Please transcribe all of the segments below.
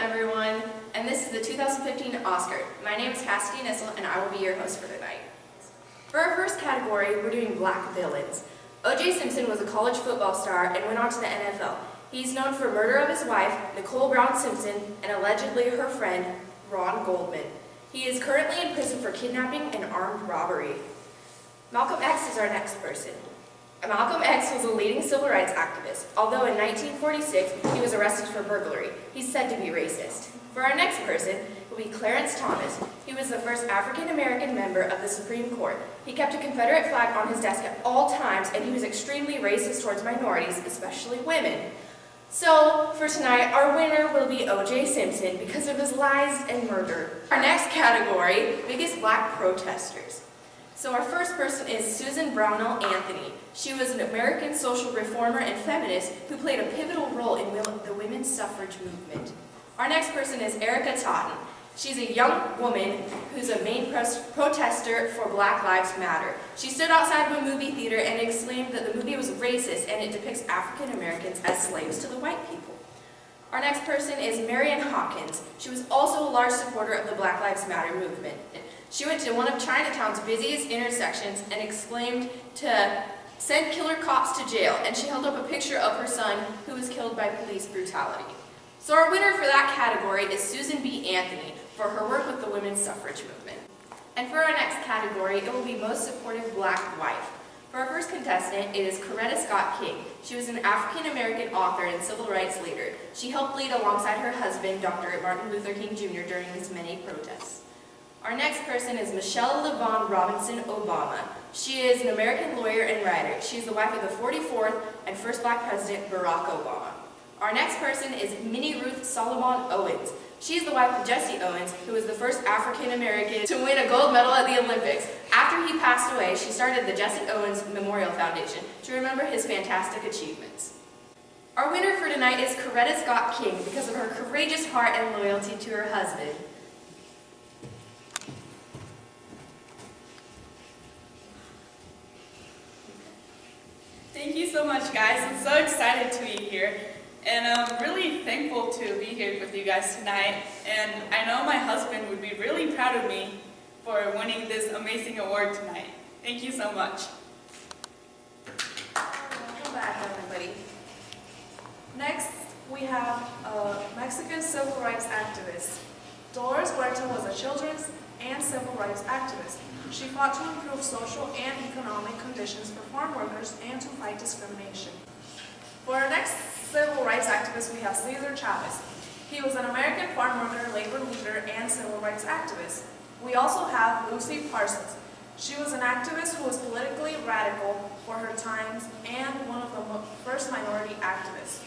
everyone, and this is the 2015 Oscar. My name is Cassidy Nissel, and I will be your host for tonight. For our first category, we're doing black villains. O.J. Simpson was a college football star and went on to the NFL. He's known for murder of his wife, Nicole Brown Simpson, and allegedly her friend, Ron Goldman. He is currently in prison for kidnapping and armed robbery. Malcolm X is our next person. Malcolm X was a leading civil rights activist. Although in 1946 he was arrested for burglary, he's said to be racist. For our next person will be Clarence Thomas. He was the first African-American member of the Supreme Court. He kept a Confederate flag on his desk at all times, and he was extremely racist towards minorities, especially women. So, for tonight, our winner will be O.J. Simpson because of his lies and murder. Our next category, biggest black protesters. So our first person is Susan Brownell Anthony. She was an American social reformer and feminist who played a pivotal role in the women's suffrage movement. Our next person is Erica Totten. She's a young woman who's a main protester for Black Lives Matter. She stood outside of a movie theater and exclaimed that the movie was racist and it depicts African Americans as slaves to the white people. Our next person is Marian Hawkins. She was also a large supporter of the Black Lives Matter movement. She went to one of Chinatown's busiest intersections and exclaimed to send killer cops to jail, and she held up a picture of her son who was killed by police brutality. So our winner for that category is Susan B. Anthony for her work with the women's suffrage movement. And for our next category, it will be most supportive black wife. For our first contestant, it is Coretta Scott King. She was an African-American author and civil rights leader. She helped lead alongside her husband, Dr. Martin Luther King Jr. during his many protests. Our next person is Michelle LaVaughn Robinson Obama. She is an American lawyer and writer. She is the wife of the 44th and first black president, Barack Obama. Our next person is Minnie Ruth Solomon Owens. She is the wife of Jesse Owens, who was the first African American to win a gold medal at the Olympics. After he passed away, she started the Jesse Owens Memorial Foundation to remember his fantastic achievements. Our winner for tonight is Coretta Scott King because of her courageous heart and loyalty to her husband. Thank you so much, guys. I'm so excited to be here, and I'm really thankful to be here with you guys tonight. And I know my husband would be really proud of me for winning this amazing award tonight. Thank you so much. Welcome back, everybody. Next, we have a Mexican civil rights activist. Dolores Huerta was a children's and civil rights activist. She fought to improve social and economic conditions for farm workers and to fight discrimination. For our next civil rights activist, we have Cesar Chavez. He was an American farm worker, labor leader, and civil rights activist. We also have Lucy Parsons. She was an activist who was politically radical for her times and one of the first minority activists.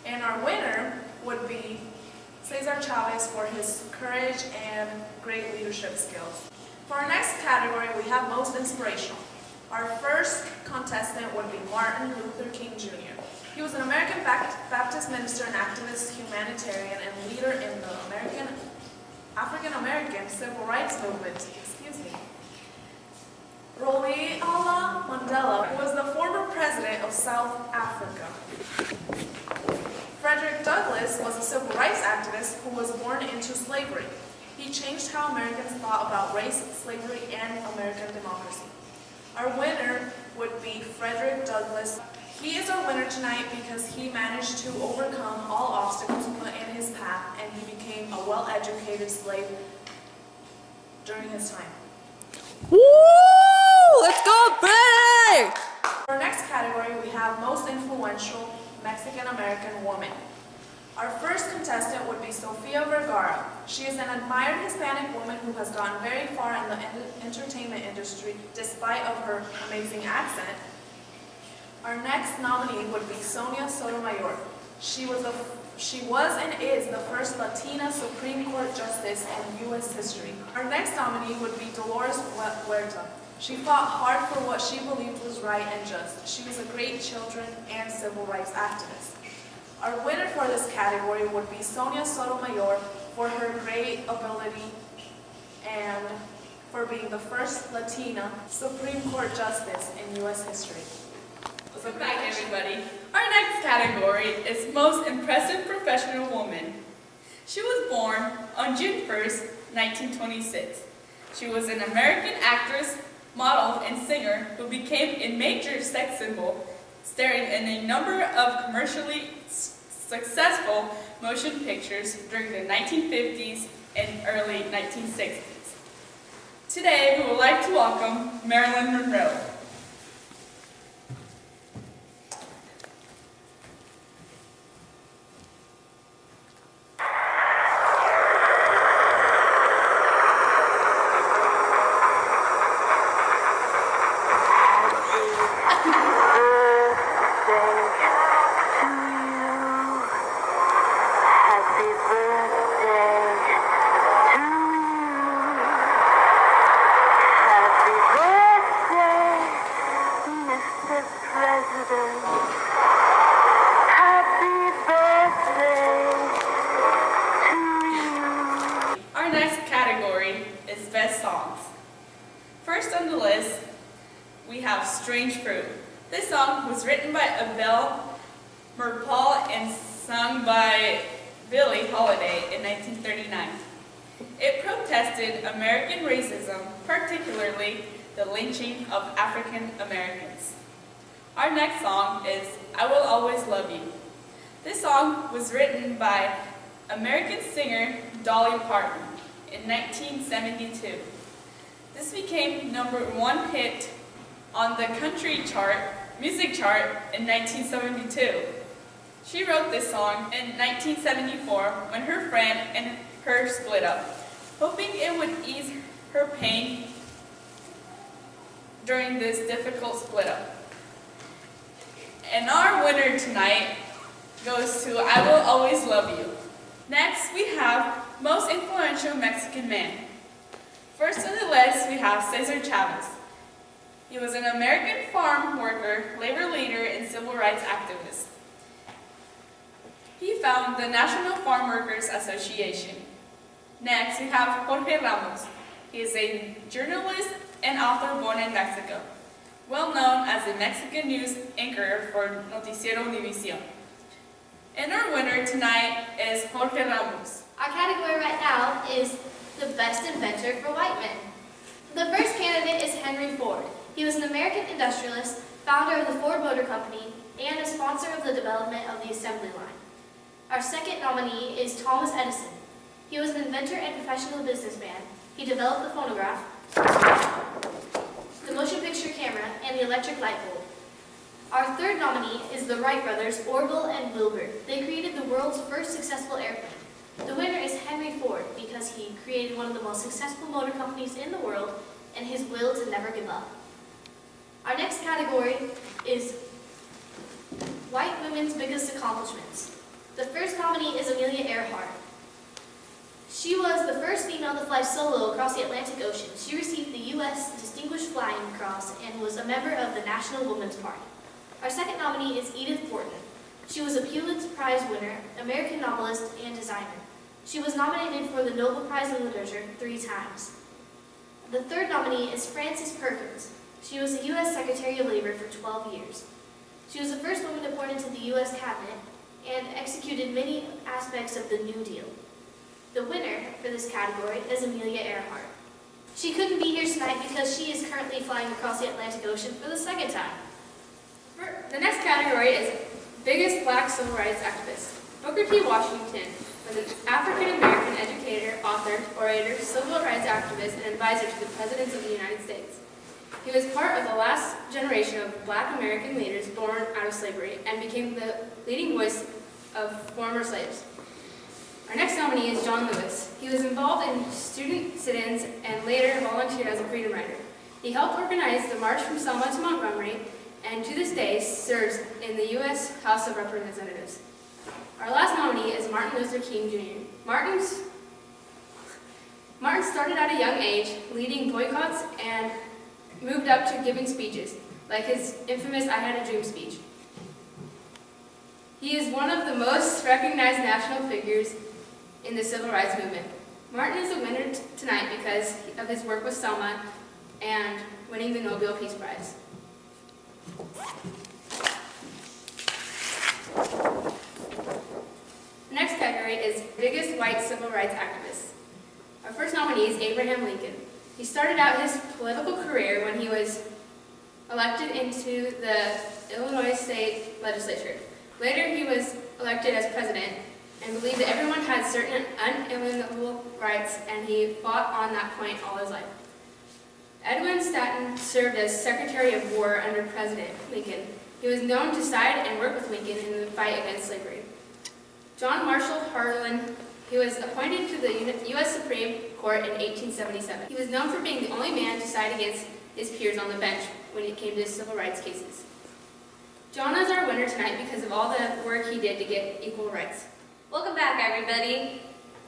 And our winner would be Cesar Chavez for his courage and great leadership skills. For our next category, we have most inspirational. Our first contestant would be Martin Luther King Jr. He was an American Baptist minister and activist, humanitarian, and leader in the African-American civil rights movement. Rolihlahla Mandela was the former president of South Africa. Frederick Douglass was a civil rights activist who was born into slavery. He changed how Americans thought about race, slavery, and American democracy. Our winner would be Frederick Douglass. He is our winner tonight because he managed to overcome all obstacles put in his path, and he became a well-educated slave during his time. Woo! Let's go, Brady! For our next category, we have most influential Mexican-American woman. Our first contestant would be Sofia Vergara. She is an admired Hispanic woman who has gone very far in the entertainment industry despite of her amazing accent. Our next nominee would be Sonia Sotomayor. She was and is the first Latina Supreme Court Justice in U.S. history. Our next nominee would be Dolores Huerta. She fought hard for what she believed was right and just. She was a great children and civil rights activist. Our winner for this category would be Sonia Sotomayor for her great ability and for being the first Latina Supreme Court Justice in U.S. history. Welcome back, everybody. Our next category is Most Impressive Professional Woman. She was born on June 1st, 1926. She was an American actress, model, and singer who became a major sex symbol, starring in a number of commercially successful motion pictures during the 1950s and early 1960s. Today, we would like to welcome Marilyn Monroe. Our next category is Best Songs. First on the list, we have Strange Fruit. This song was written by Abel Merpal and sung by Billie Holiday in 1939. It protested American racism, particularly the lynching of African Americans. Our next song is I Will Always Love You. This song was written by American singer Dolly Parton in 1972. This became #1 hit on the country chart, music chart in 1972. She wrote this song in 1974 when her friend and her split up, hoping it would ease her pain during this difficult split up. And our winner tonight goes to I Will Always Love You. Next, we have Most Influential Mexican Man. First on the list, we have Cesar Chavez. He was an American farm worker, labor leader, and civil rights activist. He founded the National Farm Workers Association. Next, we have Jorge Ramos. He is a journalist and author born in Mexico, well known as a Mexican news anchor for Noticiero Univision. And our winner tonight is Jorge Ramos. Our category right now is the best inventor for white men. The first candidate is Henry Ford. He was an American industrialist, founder of the Ford Motor Company, and a sponsor of the development of the assembly line. Our second nominee is Thomas Edison. He was an inventor and professional businessman. He developed the phonograph, the motion picture camera, and the electric light bulb. Our third nominee is the Wright brothers, Orville and Wilbur. They created the world's first successful airplane. The winner is Henry Ford because he created one of the most successful motor companies in the world and his will to never give up. Our next category is white women's biggest accomplishments. The first nominee is Amelia Earhart. She was the first female to fly solo across the Atlantic Ocean. She received the U.S. Distinguished Flying Cross and was a member of the National Women's Party. Our second nominee is Edith Wharton. She was a Pulitzer Prize winner, American novelist, and designer. She was nominated for the Nobel Prize in Literature 3 times. The third nominee is Frances Perkins. She was a U.S. Secretary of Labor for 12 years. She was the first woman appointed to the U.S. Cabinet and executed many aspects of the New Deal. The winner for this category is Amelia Earhart. She couldn't be here tonight because she is currently flying across the Atlantic Ocean for the second time. The next category is Biggest Black Civil Rights Activist. Booker T. Washington was an African-American educator, author, orator, civil rights activist, and advisor to the presidents of the United States. He was part of the last generation of Black American leaders born out of slavery and became the leading voice of former slaves. Our next nominee is John Lewis. He was involved in student sit-ins and later volunteered as a freedom rider. He helped organize the March from Selma to Montgomery and to this day serves in the U.S. House of Representatives. Our last nominee is Martin Luther King Jr. Martin started at a young age leading boycotts and moved up to giving speeches, like his infamous I Had a Dream speech. He is one of the most recognized national figures in the civil rights movement. Martin is the winner tonight because of his work with Selma and winning the Nobel Peace Prize. The next category is Biggest white civil rights activists. Our first nominee is Abraham Lincoln. He started out his political career when he was elected into the Illinois State Legislature. Later, he was elected as president and believed that everyone had certain unalienable rights, and he fought on that point all his life. Edwin Stanton served as Secretary of War under President Lincoln. He was known to side and work with Lincoln in the fight against slavery. John Marshall Harlan, he was appointed to the U.S. Supreme Court in 1877. He was known for being the only man to side against his peers on the bench when it came to civil rights cases. John is our winner tonight because of all the work he did to get equal rights. Welcome back, everybody.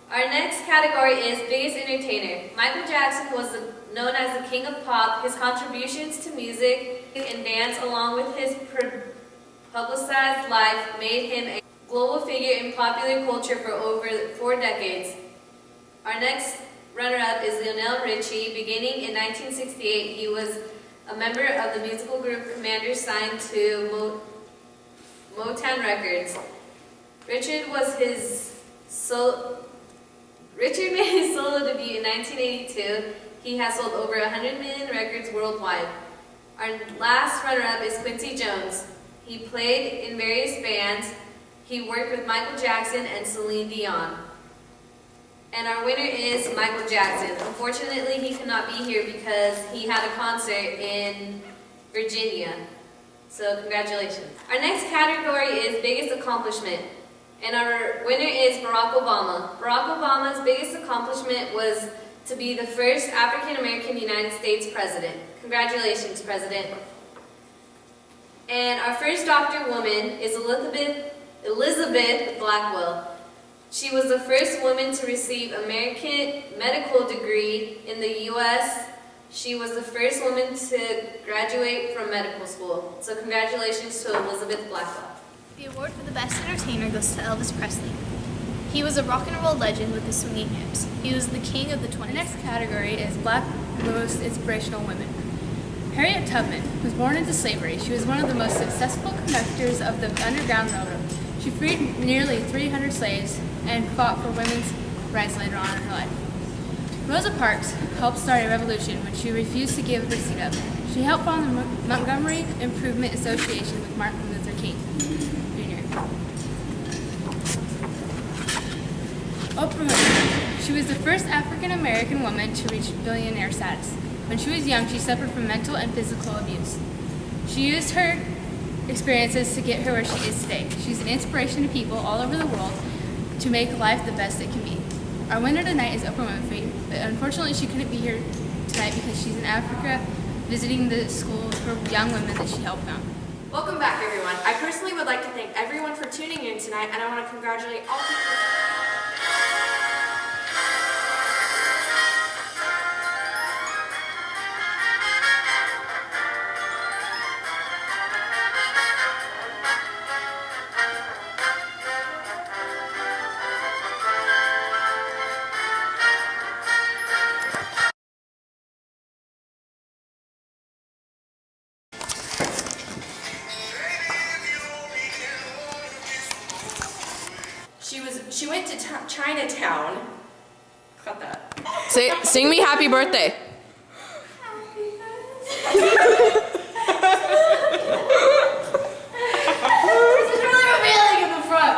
Our next category is Biggest Entertainer. Michael Jackson was known as the King of Pop. His contributions to music and dance, along with his publicized life, made him a global figure in popular culture for over 4 decades. Our next runner-up is Lionel Richie. Beginning in 1968, he was a member of the musical group Commander, signed to Motown Records. Richard made his solo debut in 1982. He has sold over 100 million records worldwide. Our last runner-up is Quincy Jones. He played in various bands. He worked with Michael Jackson and Celine Dion. And our winner is Michael Jackson. Unfortunately, he could not be here because he had a concert in Virginia. So congratulations. Our next category is Biggest Accomplishment. And our winner is Barack Obama. Barack Obama's biggest accomplishment was to be the first African-American United States president. Congratulations, President. And our first doctor woman is Elizabeth Blackwell. She was the first woman to receive an American medical degree in the U.S. She was the first woman to graduate from medical school. So congratulations to Elizabeth Blackwell. The award for the Best Entertainer goes to Elvis Presley. He was a rock and roll legend with his swinging hips. He was the king of the 20s. The next category is Black Most Inspirational Women. Harriet Tubman was born into slavery. She was one of the most successful conductors of the Underground Railroad. She freed nearly 300 slaves and fought for women's rights later on in her life. Rosa Parks helped start a revolution when she refused to give her seat up. She helped found the Montgomery Improvement Association with Martin Luther King Jr. Oprah Winfrey. She was the first African-American woman to reach billionaire status. When she was young, she suffered from mental and physical abuse. She used her experiences to get her where she is today. She's an inspiration to people all over the world to make life the best it can be. Our winner tonight is Oprah Winfrey, but unfortunately she couldn't be here tonight because she's in Africa visiting the school for young women that she helped found. Welcome back, everyone. I personally would like to thank everyone for tuning in tonight, and I want to congratulate all people. She went to Chinatown. Cut that. Sing me happy birthday. This is really revealing in the front.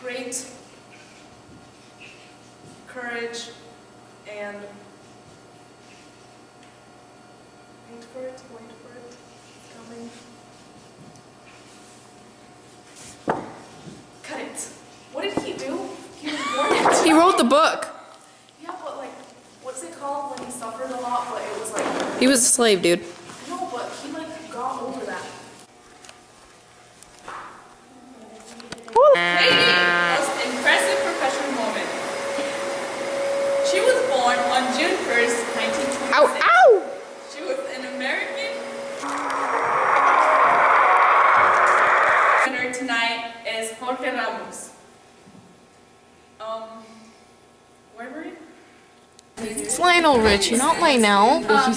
Great courage and wait for it, it's coming. Cut it. What did he do? He was born into He wrote the book. Yeah, but like, what's it called when he suffered a lot, but it was like, He was a slave, dude. no, but he like got over that. Lady, most impressive professional woman. She was born on June 1st, 1926. Ow, ow! She was an American. Winner tonight is Jorge Ramos. Where were you? It's Lionel Richie, not Lionel. No,